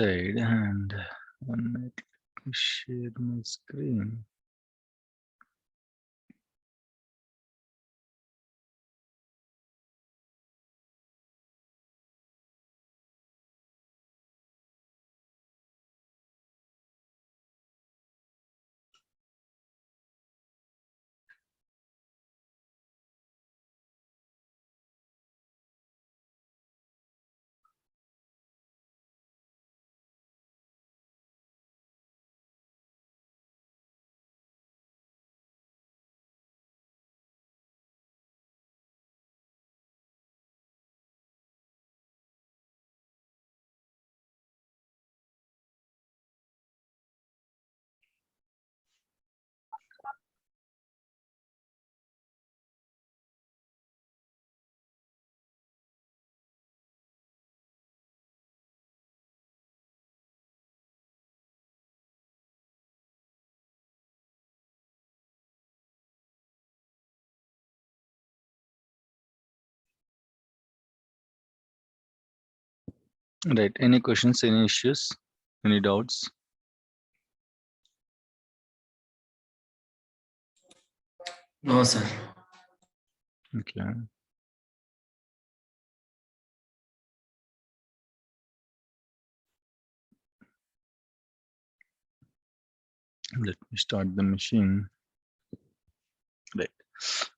side and one minute, let me share my screen. Right. Any questions, any issues, any doubts? No, sir. Okay. Let me start the machine. Right.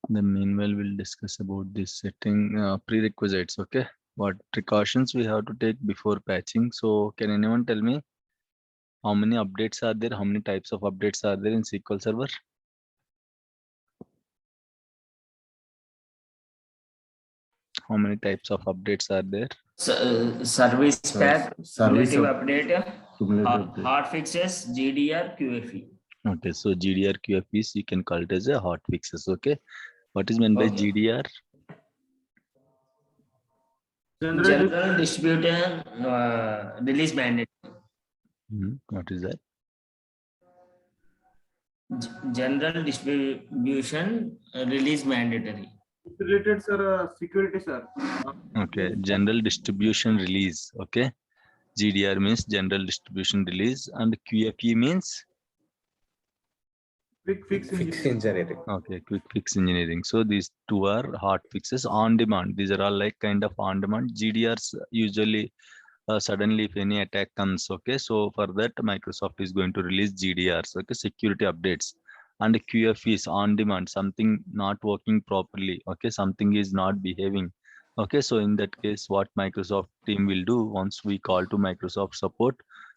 Then meanwhile, we'll discuss about this setting prerequisites. Okay. What precautions we have to take before patching. So can anyone tell me how many updates are there? How many types of updates are there in SQL Server? How many types of updates are there? Service pack, Service cumulative up- update, Cumulative update. hot fixes, GDR, QFE. Okay, so GDR QFEs you can call it as a hot fixes. Okay, what is meant by Okay. GDR? General distribution release mandate. What is that? General distribution release mandatory. Related, sir, security, sir. Okay, general distribution release. Okay, GDR means general distribution release, and QFE means Quick fix Fix engineering. engineering. okay, quick fix engineering. So these two are hot fixes on demand. These are all like kind of on demand. GDRs usually suddenly if any attack comes. Okay, so for that Microsoft is going to release GDRs. Okay, security updates. And QFE is on demand, something not working properly. Okay, something is not behaving. Okay, so in that case, what Microsoft team will do once we call to Microsoft support,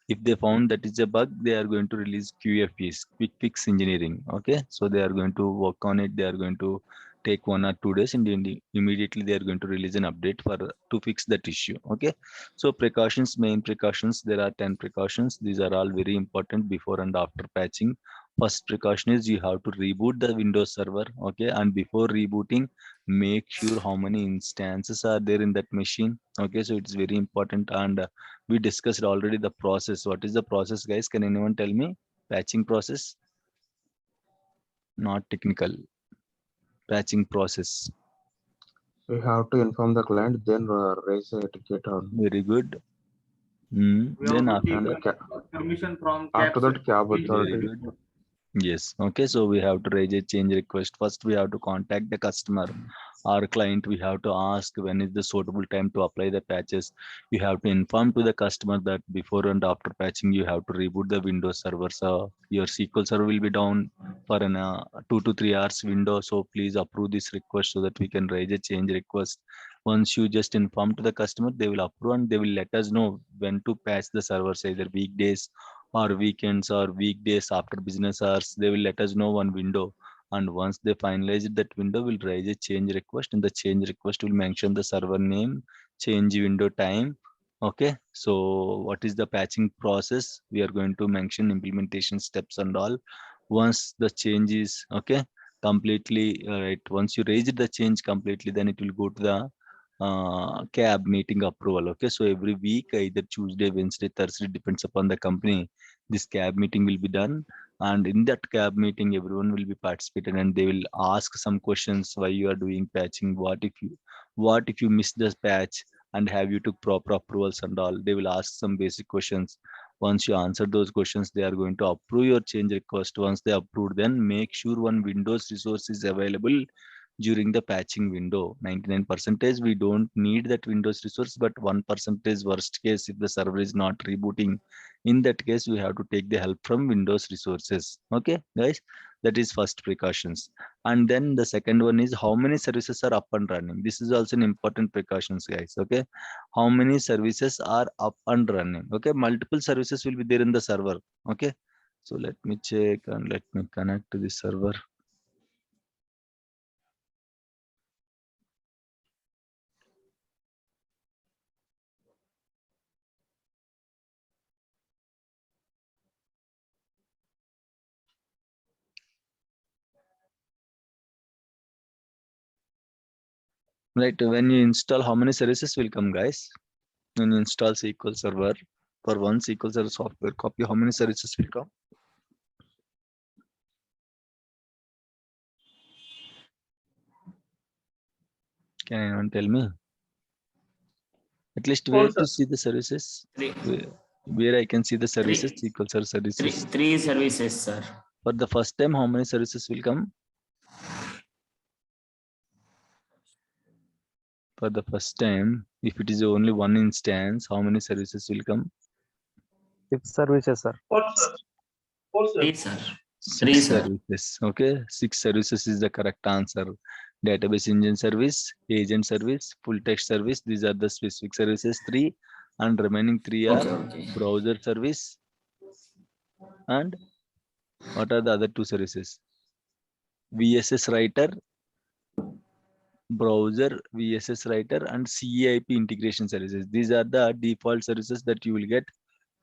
if they found that is a bug, they are going to release QFEs, quick fix engineering. Okay, so they are going to work on it. They are going to take 1 or 2 days, and then immediately they are going to release an update for to fix that issue. Okay, so precautions, main precautions, there are 10 precautions. These are all very important before and after patching. First precaution is you have to reboot the Windows server. Okay, and before rebooting, make sure how many instances are there in that machine. Okay, so it's very important. And we discussed already the process. What is the process, guys? Can anyone tell me? Patching process? Not technical. Patching process. We have to inform the client, then raise a ticket on. Very good. We Then have to after take permission from After that, cab very authority. good. Yes. Okay. So we have to raise a change request. First, we have to contact the customer or client. We have to ask when is the suitable time to apply the patches. You have to inform to the customer that before and after patching, you have to reboot the Windows server. So your SQL server will be down for an 2 to 3 hours window. So please approve this request so that we can raise a change request. Once you just inform to the customer, they will approve and they will let us know when to patch the servers, either weekdays or weekends or weekdays after business hours. They will let us know one window, and once they finalize that window, we'll raise a change request. In the change request will mention the server name, change window time. Okay, so what is the patching process? We are going to mention implementation steps and all. Once the change is okay completely right, once you raise the change completely, then it will go to the cab meeting approval. Okay, so every week, either Tuesday, Wednesday, Thursday, depends upon the company, this cab meeting will be done. And in that cab meeting, everyone will be participated and they will ask some questions. Why you are doing patching? What if you miss this patch? and have you took proper approvals and all. They will ask some basic questions. Once you answer those questions, they are going to approve your change request. Once they approve, then make sure one Windows resource is available during the patching window. 99% we don't need that Windows resource, but 1% worst case if the server is not rebooting. In that case, we have to take the help from Windows resources. Okay, guys, that is first precautions. And then the second one is how many services are up and running. This is also an important precautions, guys. Okay, how many services are up and running. Okay, multiple services will be there in the server. Okay, so let me check and let me connect to the server. Right, when you install, how many services will come, guys? When you install SQL Server, for one SQL Server software copy, how many services will come? Can anyone tell me? At least where to see the services? Three, Where I can see the services, SQL Server three, services. three services, sir. For the first time, how many services will come? For the first time, if it is only one instance, how many services will come? 6 services, sir. Three, sir. Six Three, sir. services. Okay, 6 services is the correct answer. Database engine service, agent service, full text service. These are the specific services 3, and remaining 3 are Okay. browser service. And what are the other 2 services? VSS writer, browser, VSS writer, and CAIP integration services. These are the default services that you will get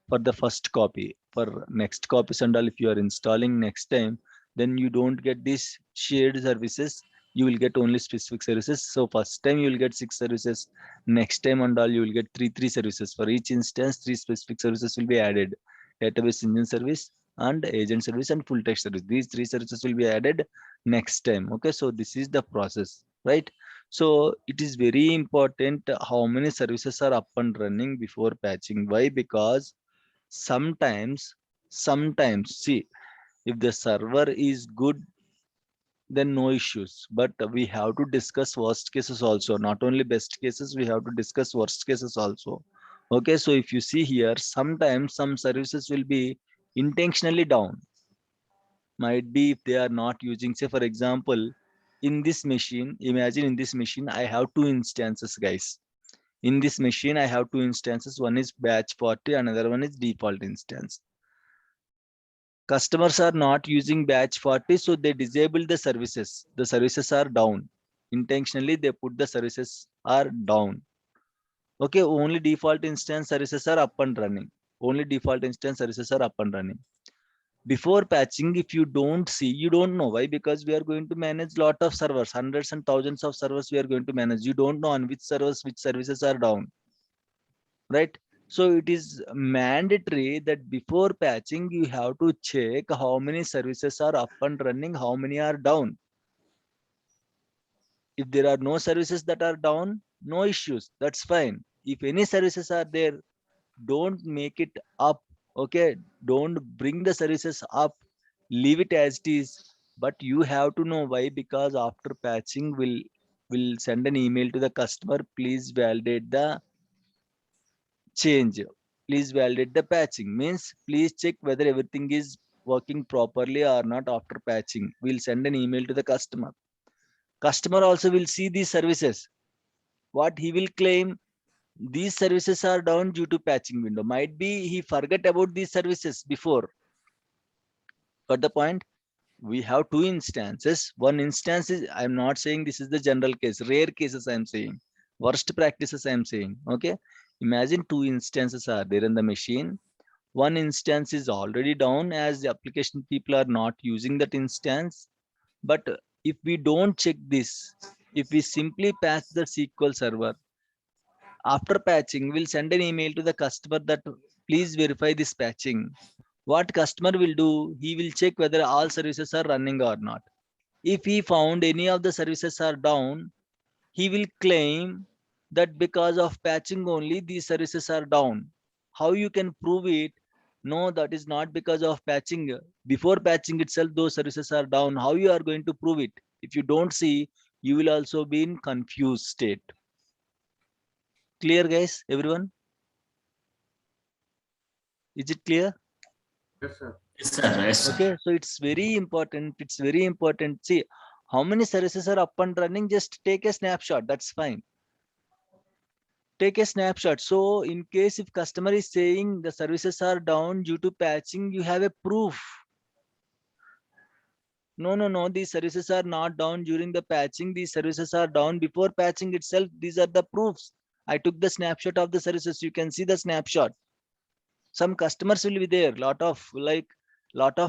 for the first copy. For next copies and all, if you are installing next time, then you don't get these shared services. You will get only specific services. So first time you will get 6 services. Next time and all, you will get three services. For each instance, 3 specific services will be added. Database engine service and agent service and full text service. These 3 services will be added next time. Okay, so this is the process, right? So it is very important how many services are up and running before patching. Why? Because sometimes see, if the server is good, then no issues, but we have to discuss worst cases also. Not only best cases, we have to discuss worst cases also. Okay, so if you see here, sometimes some services will be intentionally down. Might be if they are not using, say for example, in this machine, imagine in this machine I have 2 instances, guys. In this machine, I have 2 instances. One is batch 40, another one is default instance. Customers are not using batch 40, so they disable the services. The services are down. Intentionally, they put the services are down. Okay, only default instance services are up and running. Only default instance services are up and running. Before patching, if you don't see, you don't know. Why? Because we are going to manage lot of servers, hundreds and thousands of servers we are going to manage. You don't know on which servers, which services are down, right? So it is mandatory that before patching, you have to check how many services are up and running, how many are down. If there are no services that are down, no issues, that's fine. If any services are there, don't make it up. Okay, don't bring the services up, leave it as it is. But you have to know why, because after patching, will send an email to the customer, please validate the change, please validate the patching. Means please check whether everything is working properly or not after patching. We'll send an email to the customer. Customer also will see these services. What he will claim, these services are down due to patching window. Might be he forgot about these services before. Got the point? We have 2 instances. One instance is, I'm not saying this is the general case, rare cases I'm saying, worst practices I'm saying. Okay, imagine 2 instances are there in the machine. One instance is already down as the application people are not using that instance. But if we don't check this, if we simply patch the SQL server, after patching, we'll send an email to the customer that please verify this patching. What customer will do, he will check whether all services are running or not. If he found any of the services are down, he will claim that because of patching only these services are down. How you can prove it? No, that is not because of patching. Before patching itself, those services are down. How you are going to prove it? If you don't see, you will also be in confused state. Clear, guys? Everyone? Is it clear? Yes, sir. Yes, sir. Yes, sir. Okay, so it's very important. It's very important. See, how many services are up and running? Just take a snapshot. That's fine. Take a snapshot. So in case if customer is saying the services are down due to patching, you have a proof. No, these services are not down during the patching. These services are down before patching itself. These are the proofs. I took the snapshot of the services. You can see the snapshot. Some customers will be there. Lot of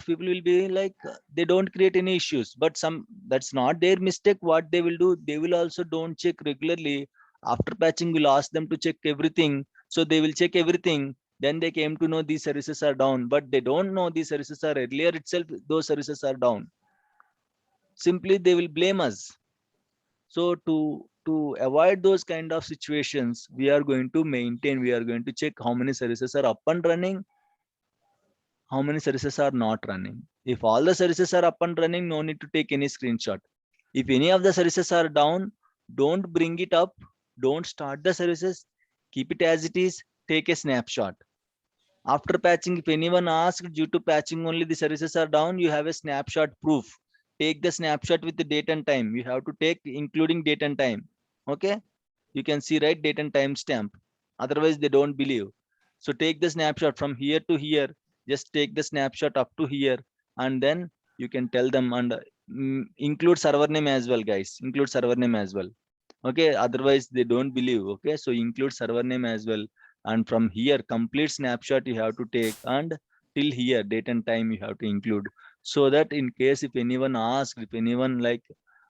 people will be like, they don't create any issues, but some, that's not their mistake. What they will do, they will also don't check regularly. After patching, we'll ask them to check everything. So they will check everything. Then they came to know these services are down, but they don't know these services are earlier itself. Those services are down. Simply they will blame us. So to avoid those kind of situations, we are going to check how many services are up and running, how many services are not running. If all the services are up and running, no need to take any screenshot. If any of the services are down, don't bring it up. Don't start the services. Keep it as it is. Take a snapshot. After patching, if anyone asks due to patching only the services are down, you have a snapshot proof. Take the snapshot with the date and time. You have to take including date and time. Okay. You can see right date and time stamp. Otherwise, they don't believe. So take the snapshot from here to here. Just take the snapshot up to here, and then you can tell them, and include server name as well, guys. Include server name as well. Okay. Otherwise, they don't believe. Okay. So include server name as well. And from here, complete snapshot you have to take, and till here, date and time you have to include. So that in case if anyone asks, if anyone like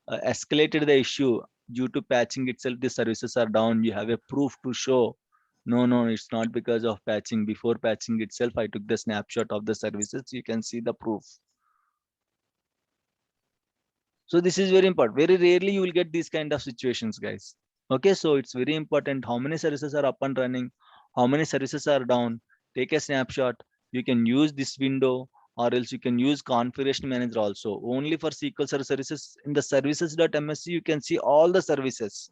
escalated the issue due to patching itself, the services are down, you have a proof to show. No, it's not because of patching. Before patching itself, I took the snapshot of the services. You can see the proof. So this is very important. Very rarely you will get these kind of situations, guys. Okay, so it's very important how many services are up and running, how many services are down. Take a snapshot. You can use this window, or else you can use configuration manager also. Only for SQL Server services, in the services.msc, you can see all the services.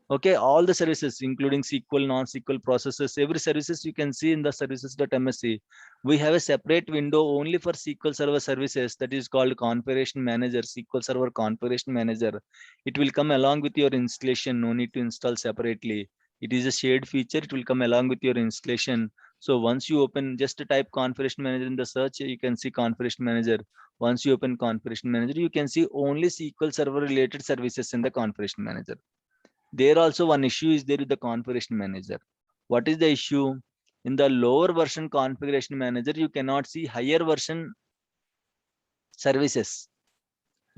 Okay, all the services, including SQL, non-SQL processes, every services you can see in the services.msc. We have a separate window only for SQL Server services, that is called Configuration Manager, SQL Server Configuration Manager. It will come along with your installation. No need to install separately. It is a shared feature. It will come along with your installation. So once you open, just type Configuration Manager in the search, you can see Configuration Manager. Once you open Configuration Manager, you can see only SQL Server related services in the Configuration Manager. There also one issue is there with the configuration manager. What is the issue? In the lower version configuration manager, you cannot see higher version services.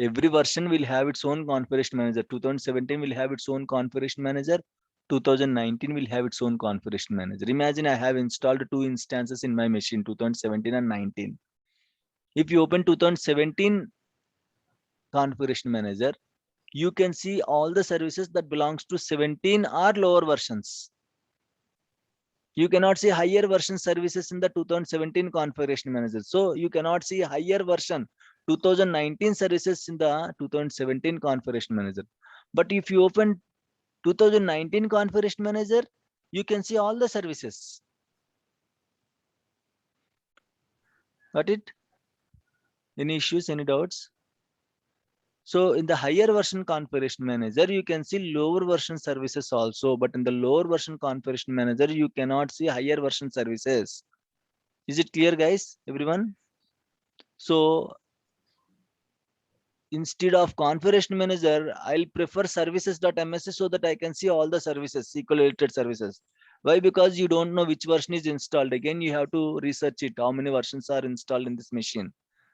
Every version will have its own configuration manager. 2017 will have its own configuration manager. 2019 will have its own configuration manager. Imagine I have installed 2 instances in my machine, 2017 and 19. If you open 2017 configuration manager, you can see all the services that belongs to 17 or lower versions. You cannot see higher version services in the 2017 configuration manager. So you cannot see higher version 2019 services in the 2017 configuration manager. But if you open 2019 configuration manager, you can see all the services. Got it? Any issues, any doubts? So in the higher version configuration manager, you can see lower version services also, but in the lower version configuration manager, you cannot see higher version services. Is it clear, guys? Everyone? So instead of configuration manager, I'll prefer services.msc so that I can see all the services, SQL related services. Why? Because you don't know which version is installed. Again, you have to research it. How many versions are installed in this machine?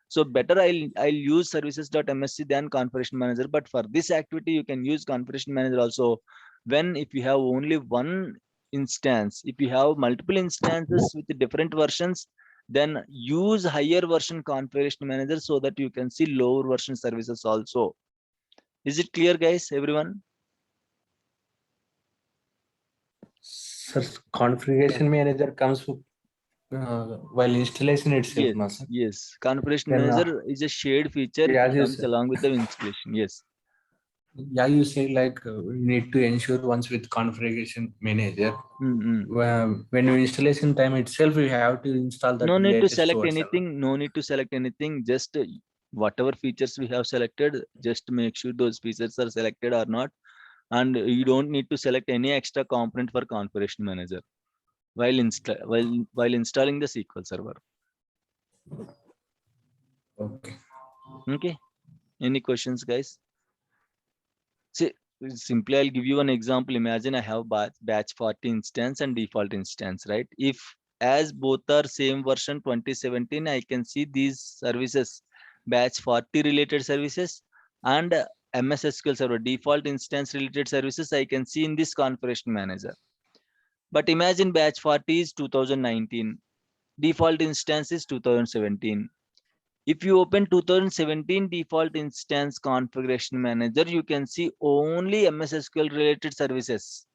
So better I'll use services.msc than configuration manager. But for this activity, you can use configuration manager also. When if you have only one instance, if you have multiple instances with different versions, then use higher version configuration manager so that you can see lower version services also. Is it clear, guys? Everyone? Sir, configuration manager comes while installation itself, Yes, no, sir. yes. Configuration Then, manager is a shared feature. yeah, It yes, comes sir. along with the installation. Yes. Yeah, you say like we need to ensure once with configuration manager. When you installation time itself, you have to install that No need to latest select version. anything. No need to select anything. Just whatever features we have selected, just make sure those features are selected or not. And you don't need to select any extra component for configuration manager while installing the SQL Server. Okay. Okay. Any questions, guys? See, simply I'll give you an example. Imagine I have batch 40 instance and default instance, right? If as both are same version 2017, I can see these services, batch 40 related services and MS SQL Server default instance related services, I can see in this configuration manager. But imagine batch 40 is 2019, default instance is 2017. If you open 2017 default instance configuration manager, you can see only MS SQL related services.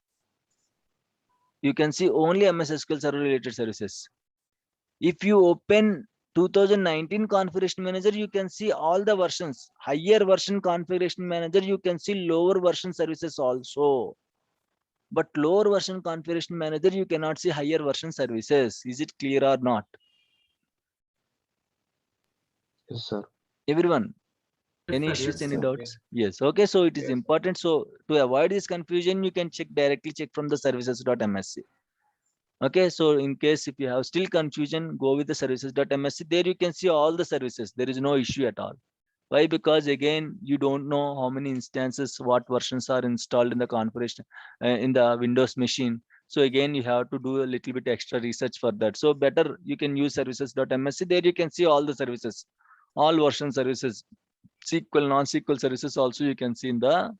You can see only MS SQL Server related services. If you open 2019 configuration manager, you can see all the versions. Higher version configuration manager, you can see lower version services also. But lower version configuration manager, you cannot see higher version services. Is it clear or not? Yes, sir. Everyone? Yes, Any sir. issues, Yes, any sir. doubts? Yes. Okay. So it is Yes. important. So to avoid this confusion, you can directly check from the services.msc. Okay. So in case if you have still confusion, go with the services.msc. There you can see all the services. There is no issue at all. Why? Because again, you don't know how many instances, what versions are installed in the configuration in the Windows machine. So again, you have to do a little bit extra research for that. So better you can use services.msc. There you can see all the services, all version services. SQL, non-SQL services also you can see in the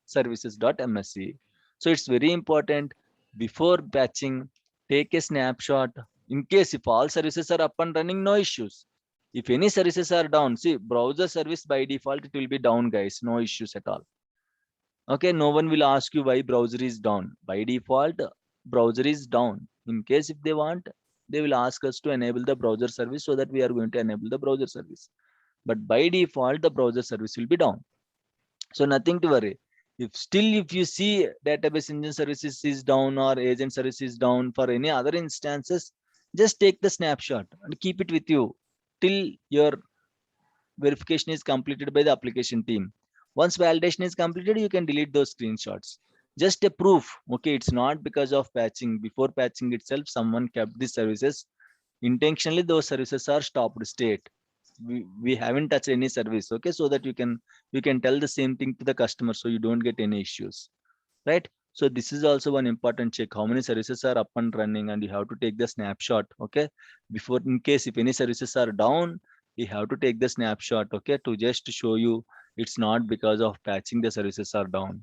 services.msc. So it's very important before batching, take a snapshot. In case if all services are up and running, no issues. If any services are down, see browser service by default, it will be down, guys. No issues at all. Okay, no one will ask you why browser is down. By default, browser is down. In case if they want, they will ask us to enable the browser service so that we are going to enable the browser service. But by default, the browser service will be down. So nothing to worry. If you see database engine services is down or agent service is down for any other instances, just take the snapshot and keep it with you till your verification is completed by the application team. Once validation is completed, you can delete those screenshots. Just a proof. Okay, it's not because of patching. Before patching itself, someone kept these services. Intentionally, those services are stopped state. We haven't touched any service. Okay, so that you can tell the same thing to the customer so you don't get any issues, right? So this is also one important check, how many services are up and running, and you have to take the snapshot. Okay, before, in case if any services are down, you have to take the snapshot, okay, to just show you it's not because of patching the services are down.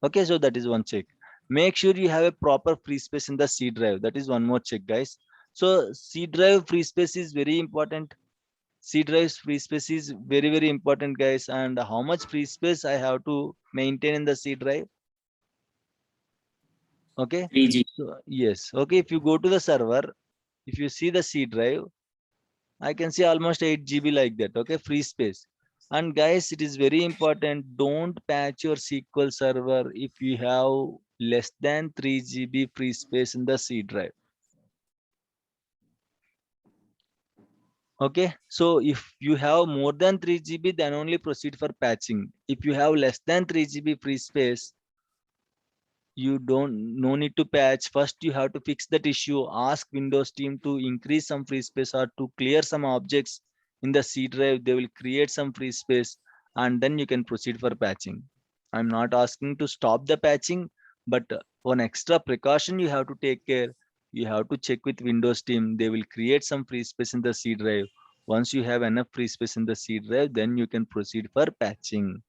Okay, so that is one check. Make sure you have a proper free space in the C drive. That is one more check, guys. So C drive free space is very important. C drive free space is very, very important, guys. And how much free space I have to maintain in the C drive? Okay. 3G. So yes. Okay. If you go to the server, if you see the C drive, I can see almost 8 GB like that. Okay. Free space. And guys, it is very important. Don't patch your SQL server if you have less than 3 GB free space in the C drive. Okay, so if you have more than 3 GB, then only proceed for patching. If you have less than 3 GB free space, you no need to patch. First, you have to fix that issue. Ask Windows team to increase some free space or to clear some objects in the C drive. They will create some free space and then you can proceed for patching. I'm not asking to stop the patching, but one extra precaution you have to take care. You have to check with Windows team. They will create some free space in the C drive. Once you have enough free space in the C drive, then you can proceed for patching.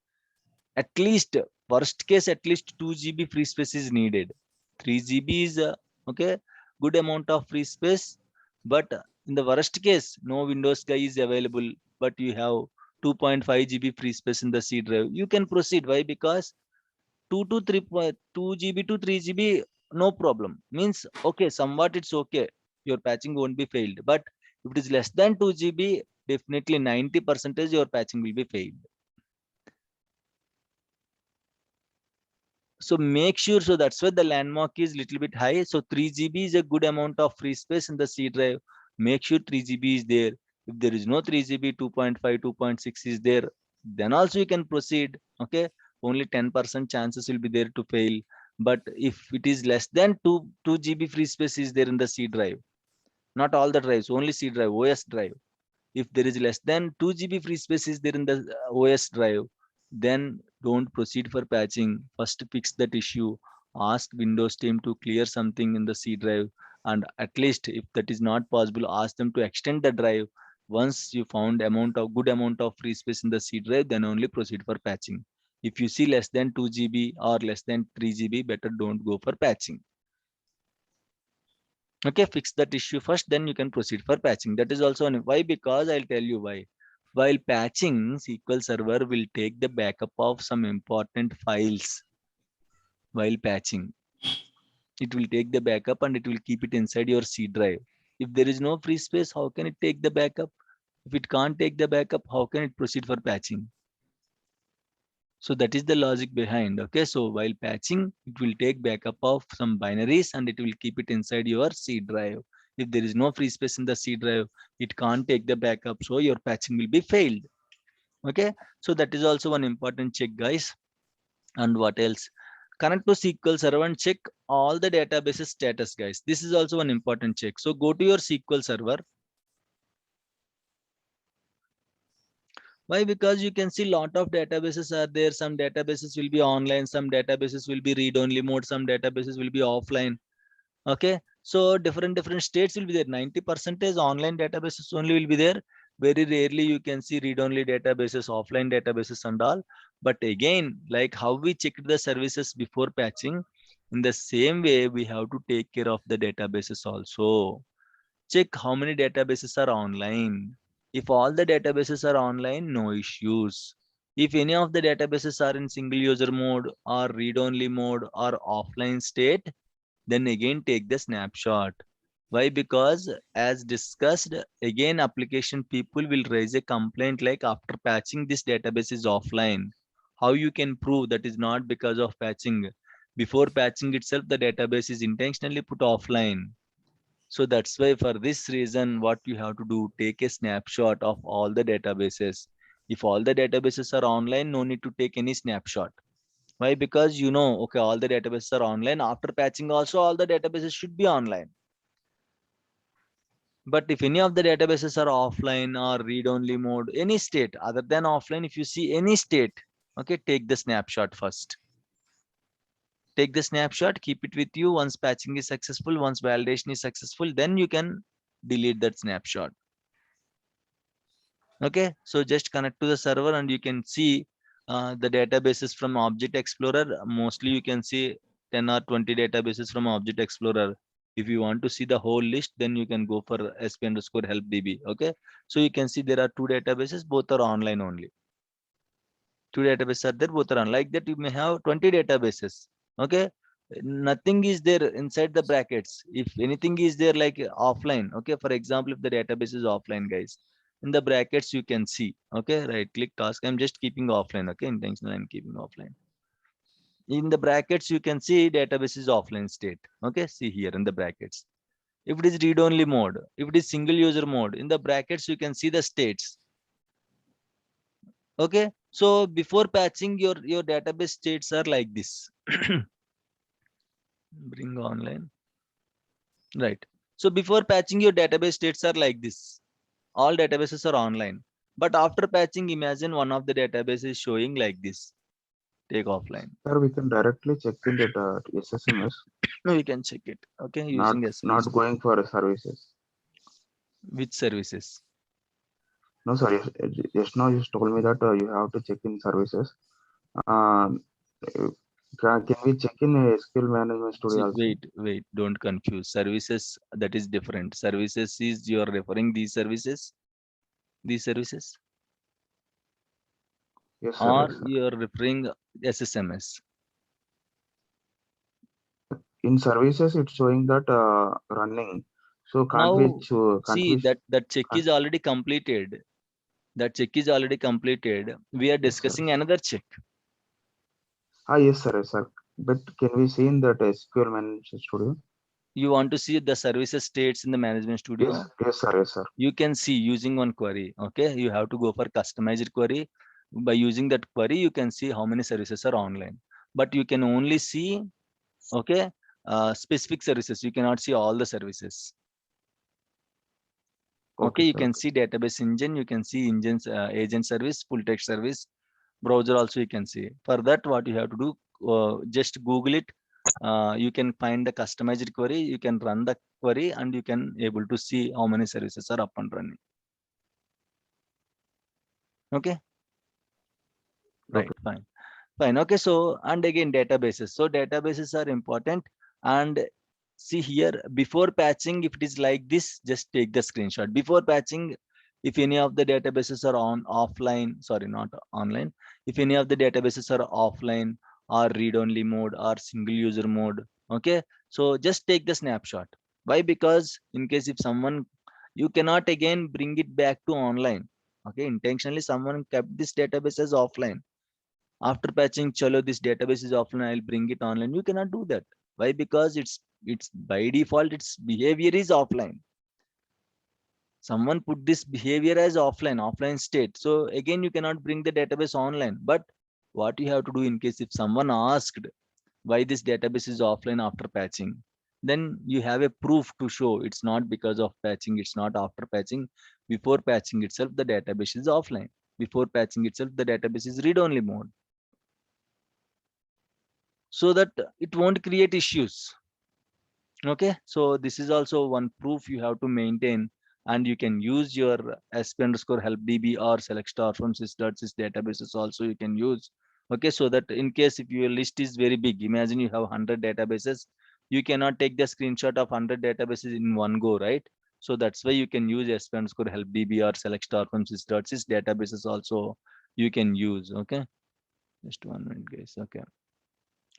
At least, worst case, at least 2 GB free space is needed. 3 GB is okay, good amount of free space. But in the worst case, no Windows guy is available, but you have 2.5 GB free space in the C drive. You can proceed. Why? Because 2 GB to 3 GB no problem. Means, okay, somewhat it's okay. Your patching won't be failed. But if it is less than 2 GB, definitely 90% your patching will be failed. So make sure, so that's why the landmark is little bit high. So 3 GB is a good amount of free space in the C drive. Make sure 3 GB is there. If there is no 3 GB, 2.5, 2.6 is there, then also you can proceed. Okay. Only 10% chances will be there to fail. But if it is less than 2 GB free space is there in the C drive, not all the drives, only C drive, OS drive. If there is less than 2 GB free space is there in the OS drive, then don't proceed for patching. First fix that issue. Ask Windows team to clear something in the C drive. And at least if that is not possible, ask them to extend the drive. Once you found good amount of free space in the C drive, then only proceed for patching. If you see less than 2 GB or less than 3 GB, better don't go for patching. Okay, fix that issue first, then you can proceed for patching. That is also why, because I'll tell you why. While patching, SQL Server will take the backup of some important files. While patching, it will take the backup and it will keep it inside your C drive. If there is no free space, how can it take the backup? If it can't take the backup, how can it proceed for patching? So that is the logic behind. Okay, so while patching, it will take backup of some binaries and it will keep it inside your C drive. If there is no free space in the C drive, it can't take the backup, so your patching will be failed. Okay, so that is also one important check, guys. And what else? Connect to SQL Server and check all the databases status, guys. This is also an important check. So go to your SQL Server. Why? Because you can see lot of databases are there. Some databases will be online, some databases will be read-only mode, some databases will be offline. Okay, so different states will be there. 90% online databases only will be there. Very rarely you can see read-only databases, offline databases and all. But again, like how we checked the services before patching, in the same way we have to take care of the databases also. Check how many databases are online. If all the databases are online, no issues. If any of the databases are in single user mode or read-only mode or offline state, then again take the snapshot. Why? Because as discussed, again application people will raise a complaint like after patching this database is offline. How you can prove that is not because of patching? Before patching itself, the database is intentionally put offline. So that's why for this reason, what you have to do, take a snapshot of all the databases. If all the databases are online, no need to take any snapshot. Why? Because you know, okay, all the databases are online. After patching also, all the databases should be online. But if any of the databases are offline or read-only mode, any state other than offline, if you see any state, okay, take the snapshot first. Take the snapshot, keep it with you. Once patching is successful, once validation is successful, then you can delete that snapshot. Okay, so just connect to the server and you can see the databases from Object Explorer. Mostly you can see 10 or 20 databases from Object Explorer. If you want to see the whole list, then you can go for sp_help db. Okay, so you can see there are 2 databases, both are online only. 2 databases are there, both are on. Like that, you may have 20 databases. Okay, nothing is there inside the brackets. If anything is there like offline, okay, for example, if the database is offline, guys, in the brackets you can see. Okay, right click task. I'm just keeping offline. Okay, intentional, I'm keeping offline. In the brackets you can see database is offline state. Okay, see here in the brackets. If it is read only mode, if it is single user mode, in the brackets you can see the states. Okay, so before patching, your database states are like this. Bring online, right? So before patching, your database states are like this. All databases are online, but after patching, imagine one of the databases is showing like this. Take offline. Sir, we can directly check in that SSMS, No, we can check it. Okay, not using not SVC. going for services. Which services? No, sorry. Just now you told me that you have to check in services. Um, can we check in skill management studio See, also? wait, don't confuse. Services, that is different. Services is you are referring these services, Yes, sir. or Yes, sir. you are referring SSMS. in services it's showing that running. So can't we Now, can't see we that check is already completed. That check is already completed. We are Yes, sir. discussing another check. Yes, sir, yes, sir. But can we see in that SQL Management Studio? You want to see the services states in the management studio? Yes, yes, sir, yes, sir. You can see using one query. Okay, you have to go for customized query. By using that query, you can see how many services are online. But you can only see, okay, specific services. You cannot see all the services. Okay, you sir, can see database engine. You can see engines, agent service, full text service, browser also you can see. For that, what you have to do, just Google it. You can find the customized query. You can run the query and you can able to see how many services are up and running. Okay. Right, fine. Fine. Okay, so and again databases. So databases are important. And see here, before patching, if it is like this, just take the screenshot. Before patching, if any of the databases are on offline, sorry, not online. If any of the databases are offline or read-only mode or single user mode, okay. So just take the snapshot. Why? Because in case if someone, you cannot again bring it back to online. Okay, intentionally someone kept this database as offline. After patching, chalo, this database is offline, I'll bring it online. You cannot do that. Why? Because it's by default, its behavior is offline. Someone put this behavior as offline state. So again, you cannot bring the database online. But what you have to do in case if someone asked why this database is offline after patching, then you have a proof to show it's not because of patching, it's not after patching. Before patching itself, the database is offline. Before patching itself, the database is read-only mode. So that it won't create issues. Okay, so this is also one proof you have to maintain, and you can use your sp_helpdb or select star from sys.sys databases also you can use. Okay, so that in case if your list is very big, imagine you have 100 databases, you cannot take the screenshot of 100 databases in one go, right? So that's why you can use sp_helpdb or select star from sys.sys databases also you can use. Okay, just 1 minute guys. Okay,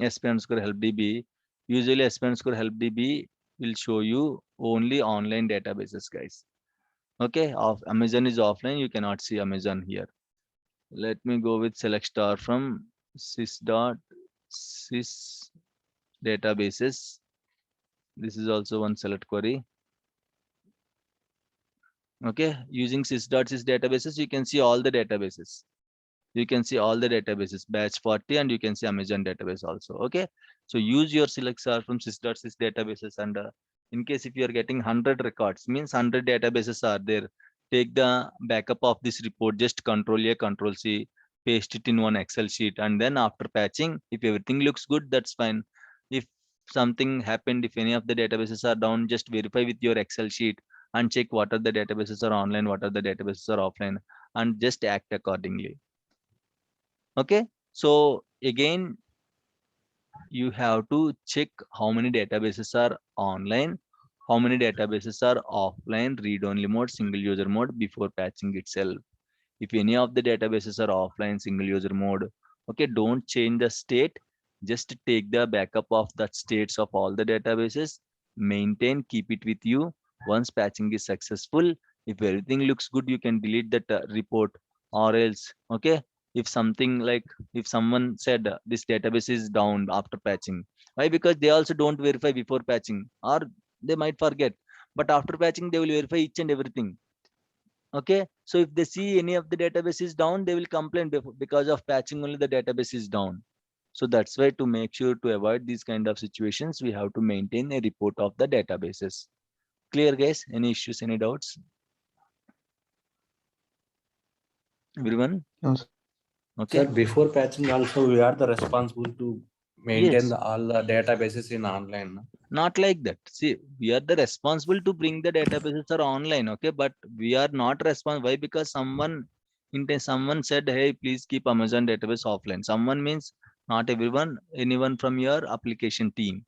sp_helpdb, usually sp_helpdb will show you only online databases, guys. Okay, Amazon is offline, you cannot see Amazon here. Let me go with select star from sys.sys databases. This is also one select query. Okay, using sys.sys databases, you can see all the databases. You can see all the databases, batch 40, and you can see Amazon database also. Okay, so use your select star from sys.sys databases, and in case if you are getting 100 records, means 100 databases are there, take the backup of this report, just Control+A, Control+C, paste it in one Excel sheet, and then after patching, if everything looks good, that's fine. If something happened, if any of the databases are down, just verify with your Excel sheet and check what are the databases are online, what are the databases are offline, and just act accordingly. Okay, so again, you have to check how many databases are online, how many databases are offline, read-only mode, single user mode before patching itself. If any of the databases are offline, single user mode, okay, don't change the state. Just take the backup of that states of all the databases, maintain, keep it with you. Once patching is successful, if everything looks good, you can delete that report, or else, okay, if something like if someone said this database is down after patching, why? Because they also don't verify before patching, or they might forget, but after patching they will verify each and everything. Okay, so if they see any of the database is down, they will complain because of patching only the database is down. So that's why, to make sure to avoid these kind of situations, we have to maintain a report of the databases. Clear, guys? Any issues, any doubts? Everyone? No, sir. Okay. Sir, before patching also we are the responsible to maintain Yes. all the databases in online. No? Not like that. See, we are the responsible to bring the databases are online, okay, but we are not responsible. Why? Because someone said, hey, please keep Amazon database offline. Someone means not everyone, anyone from your application team.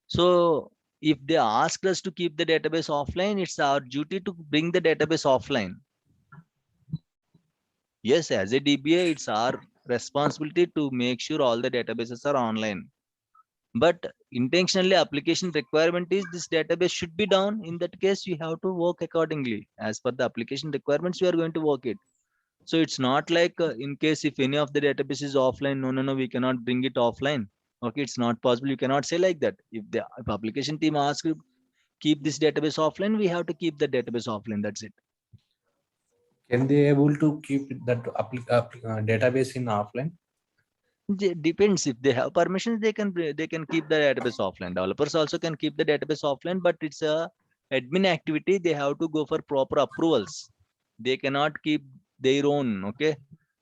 So if they ask us to keep the database offline, it's our duty to bring the database offline. Yes, as a DBA, it's our responsibility to make sure all the databases are online. But intentionally application requirement is this database should be down. In that case, you have to work accordingly. As per the application requirements, you are going to work it. So it's not like in case if any of the database is offline, no, we cannot bring it offline. Okay, it's not possible. You cannot say like that. If the application team asks you keep this database offline, we have to keep the database offline. That's it. Can they able to keep that database in offline? Depends. If they have permissions, they can keep the database offline. Developers also can keep the database offline, but it's a admin activity. They have to go for proper approvals. They cannot keep their own. Okay,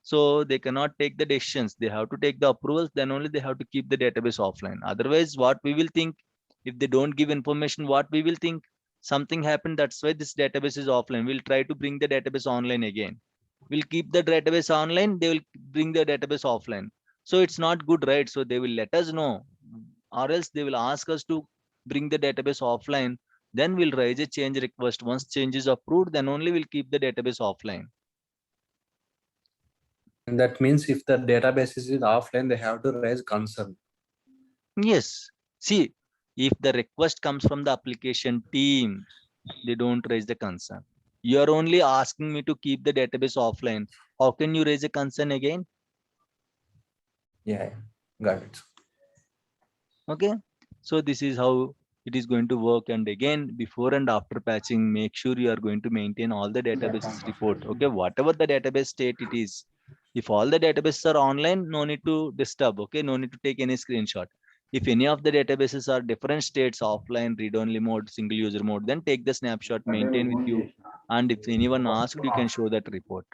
so they cannot take the decisions. They have to take the approvals. Then only they have to keep the database offline. Otherwise, what we will think, if they don't give information, what we will think, something happened. That's why this database is offline. We'll try to bring the database online again. We'll keep the database online. They will bring the database offline. So it's not good, right? So they will let us know, or else they will ask us to bring the database offline. Then we'll raise a change request. Once change is approved, then only we'll keep the database offline. And that means if the database is offline, they have to raise concern. Yes. See, if the request comes from the application team, they don't raise the concern. You are only asking me to keep the database offline. How can you raise a concern again? Yeah, got it. Okay, so this is how it is going to work. And again, before and after patching, make sure you are going to maintain all the databases report. Okay, whatever the database state it is, if all the databases are online, no need to disturb. Okay, no need to take any screenshot. If any of the databases are different states, offline, read-only mode, single user mode, then take the snapshot, maintain with you, and if anyone asked, you can show that report.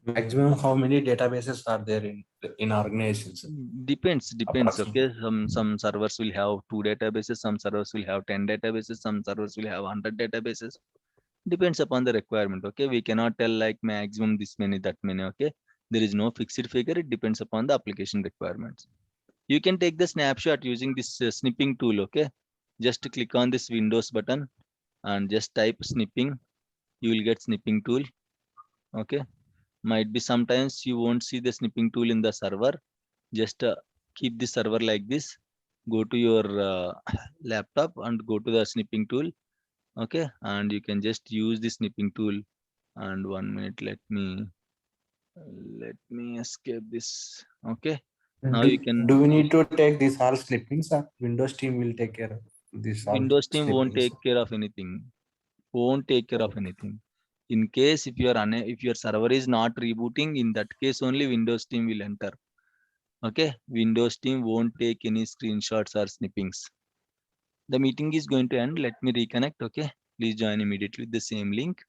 Maximum how many databases are there in organizations? Depends. Approximately. Okay, some servers will have 2 databases, some servers will have 10 databases, some servers will have 100 databases. Depends upon the requirement. Okay, we cannot tell like maximum this many, that many. Okay, there is no fixed figure. It depends upon the application requirements. You can take the snapshot using this snipping tool. Okay, just click on this Windows button and just type snipping. You will get snipping tool. Okay, might be sometimes you won't see the snipping tool in the server. Just keep the server like this. Go to your laptop and go to the snipping tool. Okay, and you can just use the snipping tool. And 1 minute, let me escape this. Okay, now you can. Do we need to take these all snippings, or Windows team will take care of this? Windows team won't take care of anything. Won't take care of anything. In case if your server is not rebooting, in that case only Windows team will enter. Okay, Windows team won't take any screenshots or snippings. The meeting is going to end. Let me reconnect. Okay, please join immediately with the same link.